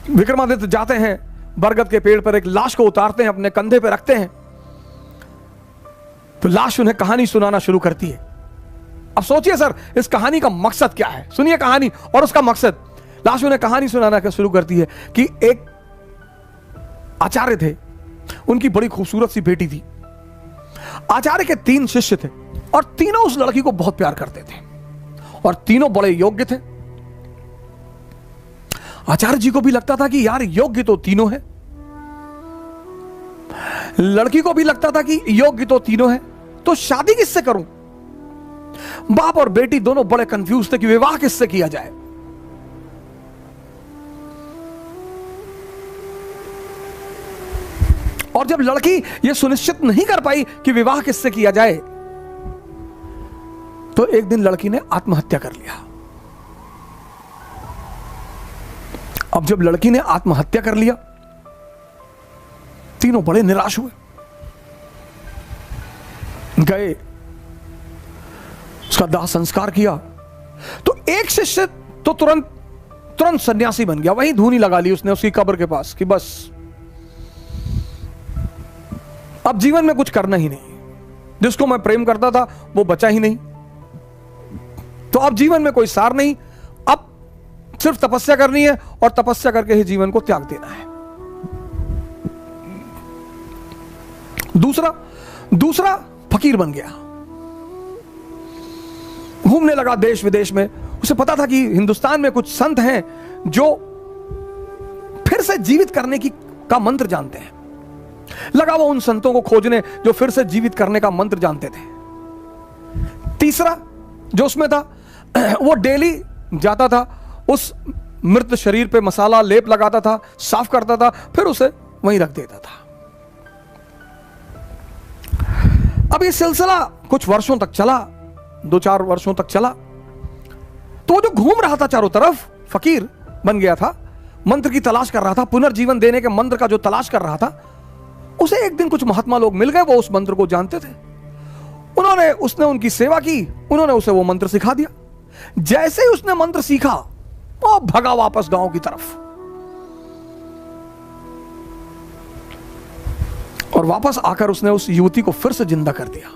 विक्रमादित्य जाते हैं, बरगद के पेड़ पर एक लाश को उतारते हैं, अपने कंधे पे रखते हैं, तो लाश उन्हें कहानी सुनाना शुरू करती है। अब सोचिए सर, इस कहानी का मकसद क्या है? सुनिए कहानी और उसका मकसद। लाश उन्हें कहानी सुनाना शुरू करती है कि एक आचार्य थे, उनकी बड़ी खूबसूरत सी बेटी थी। आचार्य के 3 शिष्य थे और तीनों उस लड़की को बहुत प्यार करते थे और तीनों बड़े योग्य थे। आचार्य जी को भी लगता था कि यार योग्य तो तीनों है, लड़की को भी लगता था कि योग्य तो तीनों है, तो शादी किससे करूं? बाप और बेटी दोनों बड़े कंफ्यूज थे कि विवाह किससे किया जाए। और जब लड़की यह सुनिश्चित नहीं कर पाई कि विवाह किससे किया जाए, तो एक दिन लड़की ने आत्महत्या कर लिया। अब जब लड़की ने आत्महत्या कर लिया, तीनों बड़े निराश हुए, गए उसका दाह संस्कार किया। तो एक शिष्य तो तुरंत सन्यासी बन गया, वहीं धूनी लगा ली उसने उसकी कब्र के पास कि बस अब जीवन में कुछ करना ही नहीं, जिसको मैं प्रेम करता था वो बचा ही नहीं, तो अब जीवन में कोई सार नहीं, अब सिर्फ तपस्या करनी है और तपस्या करके ही जीवन को त्याग देना है। दूसरा फकीर बन गया, घूमने लगा देश विदेश में। उसे पता था कि हिंदुस्तान में कुछ संत हैं जो फिर से जीवित करने का मंत्र जानते हैं। लगा वो उन संतों को खोजने जो फिर से जीवित करने का मंत्र जानते थे। तीसरा जो उसमें था, वो डेली जाता था, उस मृत शरीर पे मसाला लेप लगाता था, साफ करता था, फिर उसे वहीं रख देता था। अब ये सिलसिला कुछ वर्षों तक चला, 2-4 वर्षों तक चला। तो वो जो घूम रहा था चारों तरफ, फकीर बन गया था, मंत्र की तलाश कर रहा था, पुनर्जीवन देने के मंत्र का जो तलाश कर रहा था, उसे एक दिन कुछ महात्मा लोग मिल गए, वो उस मंत्र को जानते थे। उसने उनकी सेवा की, उन्होंने उसे वो मंत्र सिखा दिया। जैसे ही उसने मंत्र सीखा, वो भगा वापस गांव की तरफ और वापस आकर उसने उस युवती को फिर से जिंदा कर दिया।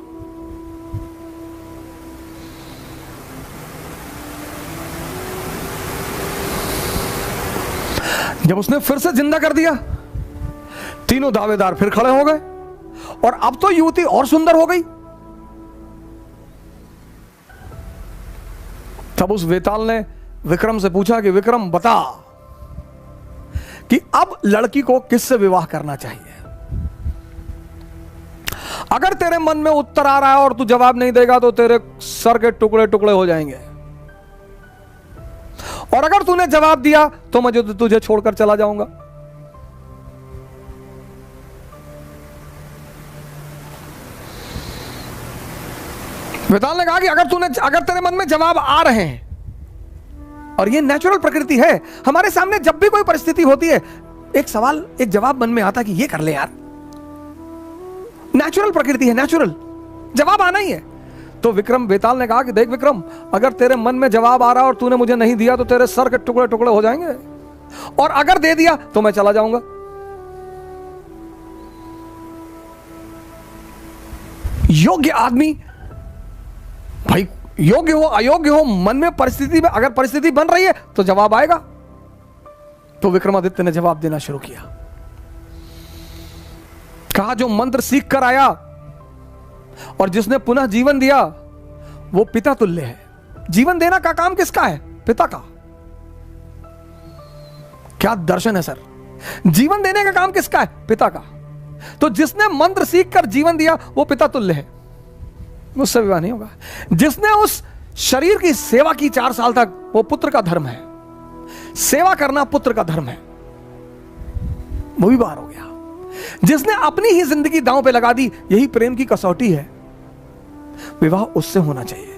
जब उसने फिर से जिंदा कर दिया, तीनों दावेदार फिर खड़े हो गए और अब तो युवती और सुंदर हो गई। तब उस वेताल ने विक्रम से पूछा कि विक्रम बता कि अब लड़की को किससे विवाह करना चाहिए? अगर तेरे मन में उत्तर आ रहा है और तू जवाब नहीं देगा तो तेरे सर के टुकड़े टुकड़े हो जाएंगे, और अगर तूने जवाब दिया तो मैं तुझे छोड़कर चला जाऊंगा। वेताल ने कहा कि अगर तेरे मन में जवाब आ रहे हैं, और ये नेचुरल प्रकृति है, हमारे सामने जब भी कोई परिस्थिति होती है, एक जवाब मन में आता कि ये कर ले यार, नेचुरल प्रकृति है, नेचुरल जवाब आना ही है। तो वेताल ने कहा कि देख विक्रम, अगर तेरे मन में जवाब आ रहा और तूने मुझे नहीं दिया तो तेरे सर के टुकड़े टुकड़े हो जाएंगे, और अगर दे दिया तो मैं चला जाऊंगा। योग्य आदमी, भाई योग्य हो अयोग्य हो, मन में परिस्थिति में अगर परिस्थिति बन रही है तो जवाब आएगा। तो विक्रमादित्य ने जवाब देना शुरू किया। कहा जो मंत्र सीख कर आया और जिसने पुनः जीवन दिया वो पिता तुल्य है। जीवन देना का काम किसका है? पिता का। क्या दर्शन है सर, जीवन देने का काम किसका है? पिता का। तो जिसने मंत्र सीख कर जीवन दिया वो पिता तुल्य है, मुझसे विवाह नहीं होगा। जिसने उस शरीर की सेवा की 4 साल तक, वो पुत्र का धर्म है, सेवा करना पुत्र का धर्म है, वो भी बाहर हो गया। जिसने अपनी ही जिंदगी दांव पे लगा दी, यही प्रेम की कसौटी है, विवाह उससे होना चाहिए।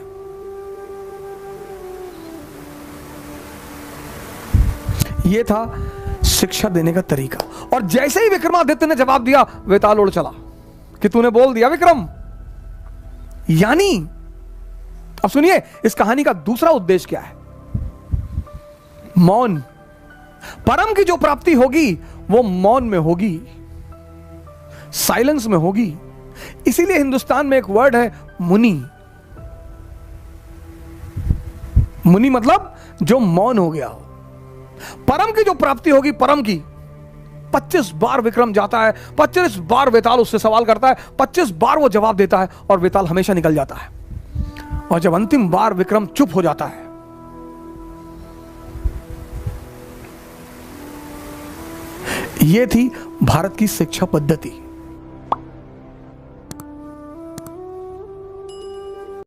यह था शिक्षा देने का तरीका। और जैसे ही विक्रमादित्य ने जवाब दिया, वेताल उड़ चला कि तूने बोल दिया विक्रम। यानी अब सुनिए, इस कहानी का दूसरा उद्देश्य क्या है? मौन, परम की जो प्राप्ति होगी वो मौन में होगी, साइलेंस में होगी। इसीलिए हिंदुस्तान में एक वर्ड है मुनि। मुनि मतलब जो मौन हो गया हो। परम की जो प्राप्ति होगी, परम की, 25 बार विक्रम जाता है, 25 बार वेताल उससे सवाल करता है, 25 बार वो जवाब देता है और वेताल हमेशा निकल जाता है। और जब अंतिम बार विक्रम चुप हो जाता है, यह थी भारत की शिक्षा पद्धति।